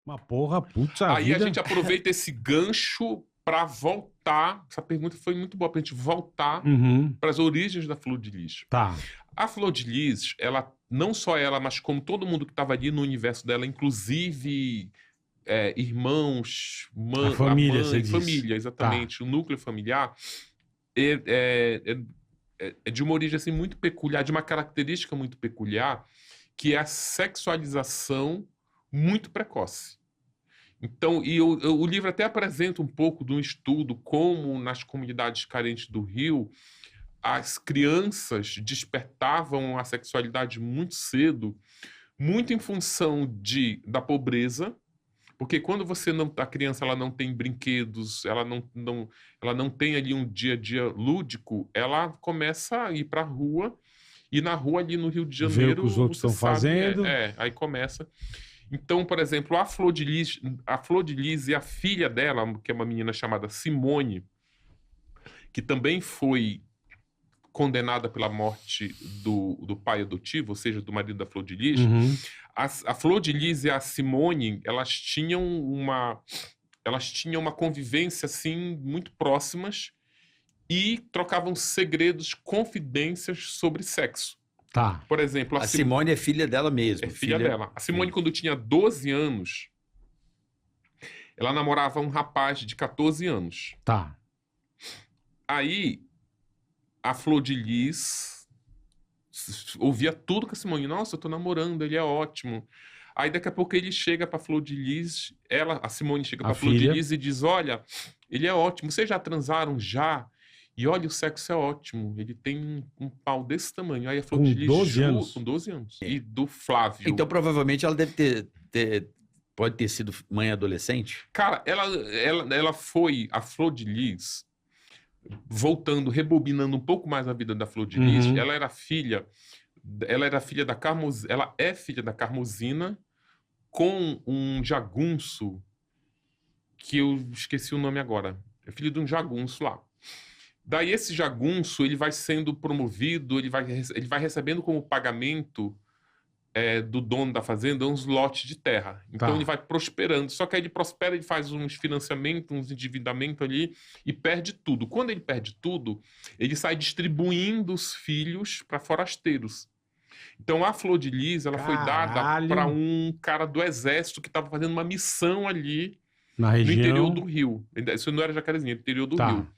Uma porra, putz, a Aí vida... a gente aproveita esse gancho para voltar. Essa pergunta foi muito boa pra gente voltar para as origens da Flor de Lis. Tá. A Flor de Lis, ela, não só ela, mas como todo mundo que estava ali no universo dela, inclusive irmãos, A família, você diz. família, exatamente, o núcleo familiar, é de uma origem assim, muito peculiar, de uma característica muito peculiar, que é a sexualização muito precoce. Então, o livro até apresenta um pouco de um estudo como nas comunidades carentes do Rio as crianças despertavam a sexualidade muito cedo, muito em função da pobreza, porque quando a criança ela não tem brinquedos, ela não tem ali um dia a dia lúdico, ela começa a ir para a rua, e na rua ali no Rio de Janeiro... Ver o que os outros estão fazendo. Aí começa... Então, por exemplo, a Flor de Lis e a filha dela, que é uma menina chamada Simone, que também foi condenada pela morte do pai adotivo, ou seja, do marido da Flor de Lis. A Flor de Lis e a Simone, elas tinham uma convivência assim muito próximas e trocavam segredos, confidências sobre sexo. Tá. Por exemplo, a Simone é filha dela mesmo. É filha dela. A Simone, quando tinha 12 anos, ela namorava um rapaz de 14 anos. Tá. Aí, a Flor de Lis ouvia tudo com a Simone. Nossa, eu tô namorando, ele é ótimo. Aí, daqui a pouco, ele chega pra Flor de Lis, a Simone chega pra Flor de Lis e diz, olha, ele é ótimo, vocês já transaram já? E olha, o sexo é ótimo. Ele tem um pau desse tamanho. Aí a Flor de Lis... 12 anos. Com 12 anos. E do Flávio. Então, provavelmente, ela deve pode ter sido mãe adolescente? Cara, ela foi... A Flor de Lis, voltando, rebobinando um pouco mais a vida da Flor de Lis, ela era filha... Ela era filha da Carmozina... Ela é filha da Carmozina com um jagunço que eu esqueci o nome agora. É filho de um jagunço lá. Daí esse jagunço, ele vai sendo promovido, ele vai recebendo como pagamento do dono da fazenda uns lotes de terra. Então ele vai prosperando. Só que aí ele prospera, ele faz uns financiamentos, uns endividamentos ali e perde tudo. Quando ele perde tudo, ele sai distribuindo os filhos para forasteiros. Então a Flor de Lis, ela foi dada para um cara do exército que estava fazendo uma missão ali na região... no interior do Rio. Isso não era Jacarezinho, no interior do Rio.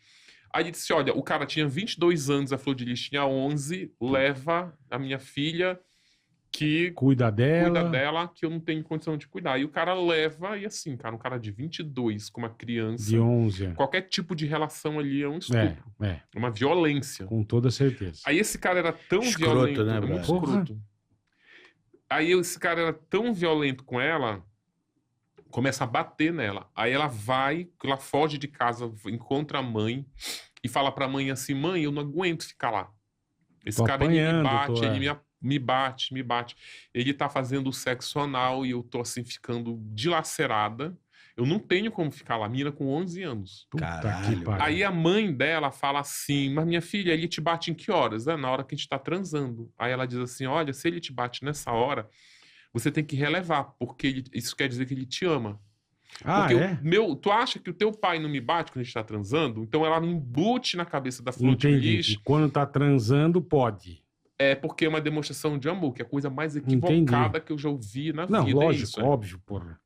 Aí ele disse, olha, o cara tinha 22 anos, a Flor de Lis tinha 11, leva a minha filha que... Cuida dela, que eu não tenho condição de cuidar. E o cara leva, e assim, cara, um cara de 22 com uma criança... De 11. Qualquer tipo de relação ali é um estupro. É uma violência. Com toda certeza. Aí esse cara era tão violento, né, muito escroto. Aí esse cara era tão violento com ela... começa a bater nela. Aí ela foge de casa, encontra a mãe e fala pra mãe assim, mãe, eu não aguento ficar lá. Esse cara, ele me bate, ele me bate. Ele tá fazendo o sexo anal e eu tô assim, ficando dilacerada. Eu não tenho como ficar lá. Menina com 11 anos. Caralho. Aí a mãe dela fala assim, mas minha filha, ele te bate em que horas? Na hora que a gente tá transando. Aí ela diz assim, olha, se ele te bate nessa hora... você tem que relevar, porque isso quer dizer que ele te ama. Porque tu acha que o teu pai não me bate quando a gente tá transando? Então ela não embute na cabeça da Flor de Lis. E quando tá transando, pode. É porque é uma demonstração de amor, que é a coisa mais equivocada que eu já ouvi na vida. Não, lógico, óbvio, porra.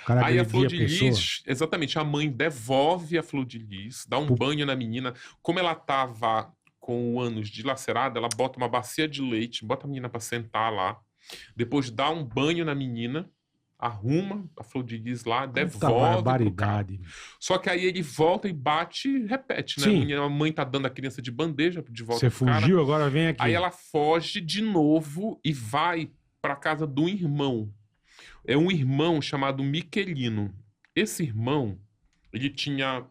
Aí a Flor de Lis, exatamente, a mãe devolve a Flor de Lis, dá um banho na menina. Como ela tava com o ânus dilacerado, ela bota uma bacia de leite, bota a menina pra sentar lá. Depois dá um banho na menina, arruma a Flor de Lis lá, devolve pro cara. Só que aí ele volta e bate e repete, né? A mãe tá dando a criança de bandeja de volta pro cara. Você fugiu, agora vem aqui. Aí ela foge de novo e vai pra casa do irmão. É um irmão chamado Miquelino. Esse irmão, ele tinha...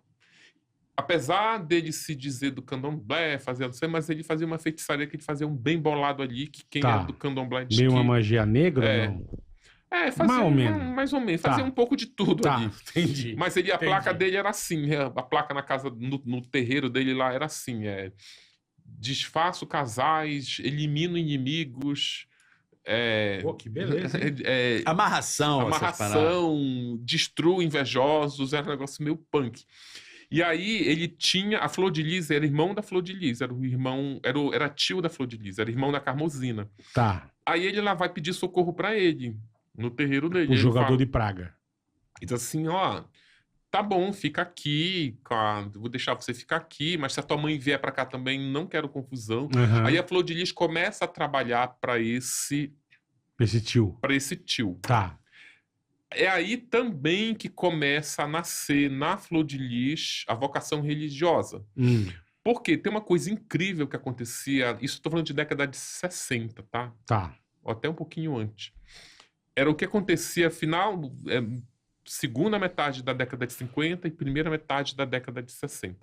Apesar dele se dizer do candomblé, mas ele fazia uma feitiçaria que ele fazia um bem bolado ali, que quem é do candomblé... Meio uma magia negra, não? Fazia mais ou menos. Fazia um pouco de tudo ali. Entendi. Mas a placa dele era assim, a placa na casa, no terreiro dele lá era assim, desfaço casais, elimino inimigos, Pô, que beleza, hein? Amarração, essas paradas. amarração, destrua invejosos, era um negócio meio punk. E aí ele tinha, a Flor de Lis era irmão da Flor de Lis, era tio da Flor de Lis, era irmão da Carmosina. Tá. Aí ele lá vai pedir socorro pra ele, no terreiro dele. O Ele jogador fala, de praga. diz assim, ó, tá bom, fica aqui, vou deixar você ficar aqui, mas se a tua mãe vier pra cá também, não quero confusão. Aham. Aí a Flor de Lis começa a trabalhar pra esse Esse tio. Tá. É aí também que começa a nascer na Flor de Lis a vocação religiosa. Porque tem uma coisa incrível que acontecia, isso estou falando de década de 60, tá? Tá. Ou até um pouquinho antes. Era o que acontecia segunda metade da década de 50 e primeira metade da década de 60.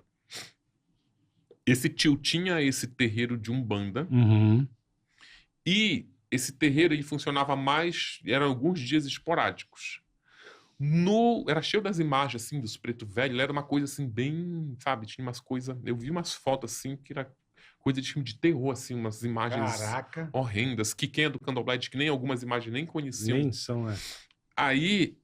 Esse tio tinha esse terreiro de Umbanda Uhum. e esse terreiro ele funcionava mais, eram alguns dias esporádicos. Era cheio das imagens, assim, dos preto velho, era uma coisa, assim, bem, sabe, tinha umas coisas, eu vi umas fotos, assim, que era coisa de filme de terror, assim, umas imagens Caraca. horrendas, que quem é do Candomblé diz que nem algumas imagens nem conheciam. Nem são, Aí,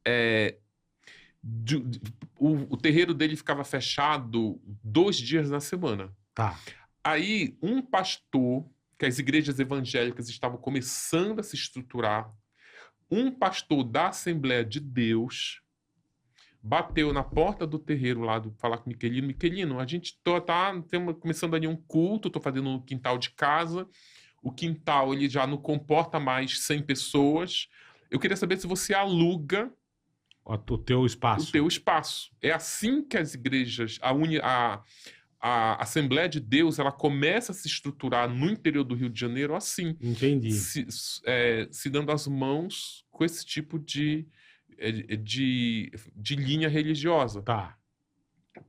o terreiro dele ficava fechado 2 dias na semana. Tá. Aí, um pastor, que as igrejas evangélicas estavam começando a se estruturar, um pastor da Assembleia de Deus bateu na porta do terreiro lá, falar com o Miquelino. Miquelino, a gente tá começando ali um culto, tô fazendo no quintal de casa. O quintal, ele já não comporta mais 100 pessoas. Eu queria saber se você aluga O teu espaço. o teu espaço. É assim que as igrejas, a Assembleia de Deus, ela começa a se estruturar no interior do Rio de Janeiro assim. Entendi. Se dando as mãos com esse tipo de linha religiosa, Tá.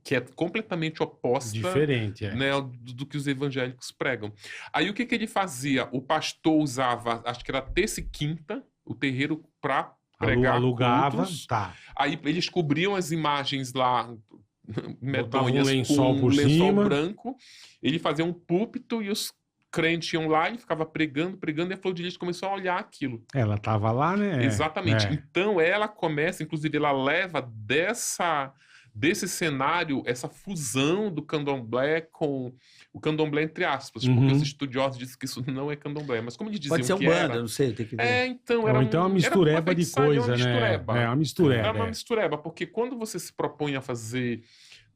que é completamente oposta, Diferente, né, do que os evangélicos pregam. Aí o que ele fazia? O pastor usava, acho que era terça e quinta, o terreiro para pregar Alugava. cultos. Tá. Aí eles cobriam as imagens lá medonhas lençol com por lençol cima. branco. Ele fazia um púlpito e os crentes iam lá e ficava pregando, e a Flor de Lis começou a olhar aquilo. Ela tava lá, né? Exatamente. Então ela começa, inclusive ela leva desse cenário essa fusão do candomblé com o candomblé entre aspas, porque os estudiosos dizem que isso não é candomblé, mas como eles diziam Pode ser que Umbanda, era... não sei, tem que ver. Então Ou então é uma mistureba de coisa, né? É uma mistureba. Era uma mistureba, porque quando você se propõe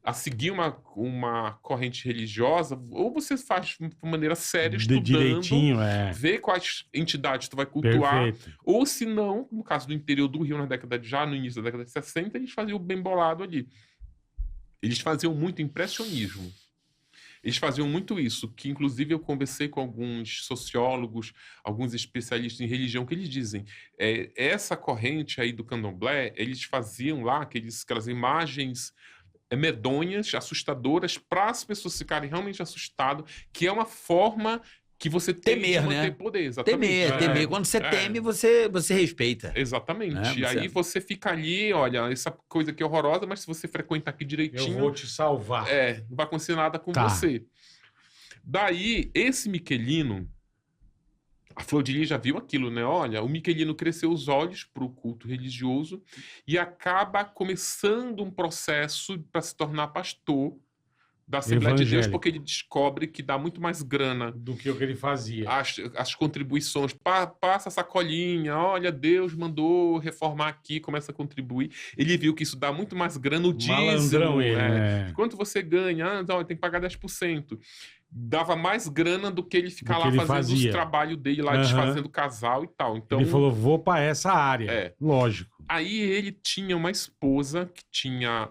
a seguir uma corrente religiosa, ou você faz de maneira séria, estudando, direitinho, vê quais entidades tu vai cultuar, Perfeito. ou se não, no caso do interior do Rio, no início da década de 60, eles faziam o bem bolado ali. Eles faziam muito impressionismo. Eles faziam muito isso, que inclusive eu conversei com alguns sociólogos, alguns especialistas em religião, que eles dizem, essa corrente aí do candomblé, eles faziam lá aquelas imagens medonhas, assustadoras, para as pessoas ficarem realmente assustadas, que é uma forma que você tem Temer, de manter né? poder. Exatamente. Temer. Quando você teme, você respeita. Exatamente. E aí você fica ali, olha, essa coisa aqui é horrorosa, mas se você frequentar aqui direitinho... Eu vou te salvar. não vai acontecer nada com você. Daí, esse Miquelino, a Flor de Lis já viu aquilo, né? Olha, o Miquelino cresceu os olhos para o culto religioso e acaba começando um processo para se tornar pastor da Assembleia de Deus, porque ele descobre que dá muito mais grana do que o que ele fazia. As contribuições, passa a sacolinha, olha, Deus mandou reformar aqui, começa a contribuir. Ele viu que isso dá muito mais grana, o dízimo. Quanto você ganha? Tem que pagar 10%. Dava mais grana do que ele ficar lá fazendo os trabalhos dele, lá desfazendo o casal e tal. Então, ele falou, vou para essa área. Lógico. Aí ele tinha uma esposa que tinha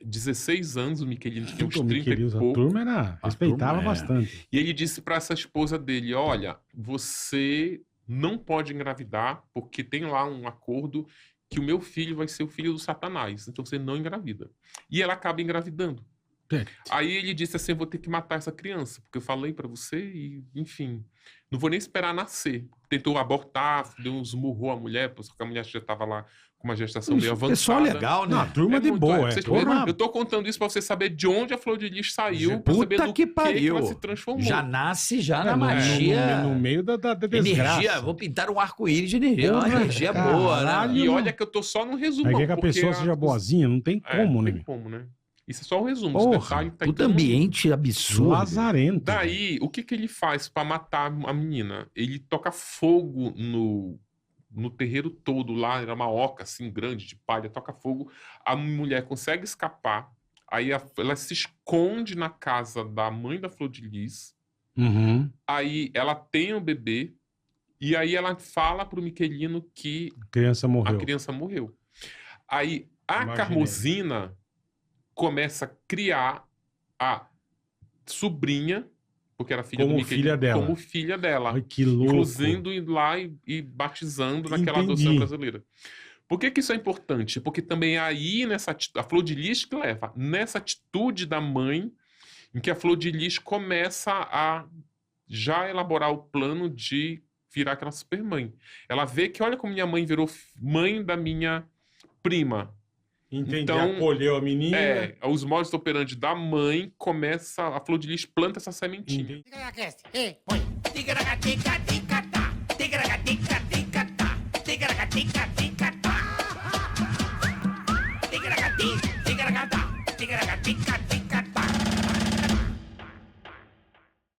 16 anos, o Miquelino tinha uns 30 e pouco. A turma respeitava bastante. E ele disse para essa esposa dele, olha, você não pode engravidar, porque tem lá um acordo que o meu filho vai ser o filho do Satanás, então você não engravida. E ela acaba engravidando. Aí ele disse assim, eu vou ter que matar essa criança, porque eu falei pra você e, enfim, não vou nem esperar nascer. Tentou abortar, deu uns murrou a mulher, porque a mulher já estava lá com uma gestação meio avançada. Pessoal legal, né? Não, turma de boa. Eu tô contando isso pra você saber de onde a Flor de Lis saiu, pra saber do que ela se transformou. Já nasce na magia. No meio da desgraça. Energia, vou pintar um arco-íris de energia. Uma energia boa, né? E olha que eu tô só no resumo. Aí que a pessoa seja boazinha, não tem como, né? Não tem como, né? Isso é só o resumo. Porra, puta ambiente absurdo. Lazarento. Daí, o que ele faz pra matar a menina? Ele toca fogo no terreiro todo lá, era uma oca assim grande de palha, toca fogo, a mulher consegue escapar, aí ela se esconde na casa da mãe da Flor de Lis, aí ela tem um bebê, e aí ela fala pro Miquelino que a criança morreu. Aí a Carmosina começa a criar a sobrinha, porque era filha do Miquelino, como filha dela. Ai, que louco. Inclusive indo lá e batizando naquela adoção brasileira. Por que isso é importante? Porque também aí, a Flor de Lis que leva, nessa atitude da mãe, em que a Flor de Lis começa a já elaborar o plano de virar aquela supermãe. Ela vê que, olha como minha mãe virou mãe da minha prima. Entendi, então, acolheu a menina. Os modus operandi da mãe começa, a Flor de Lis planta essa sementinha.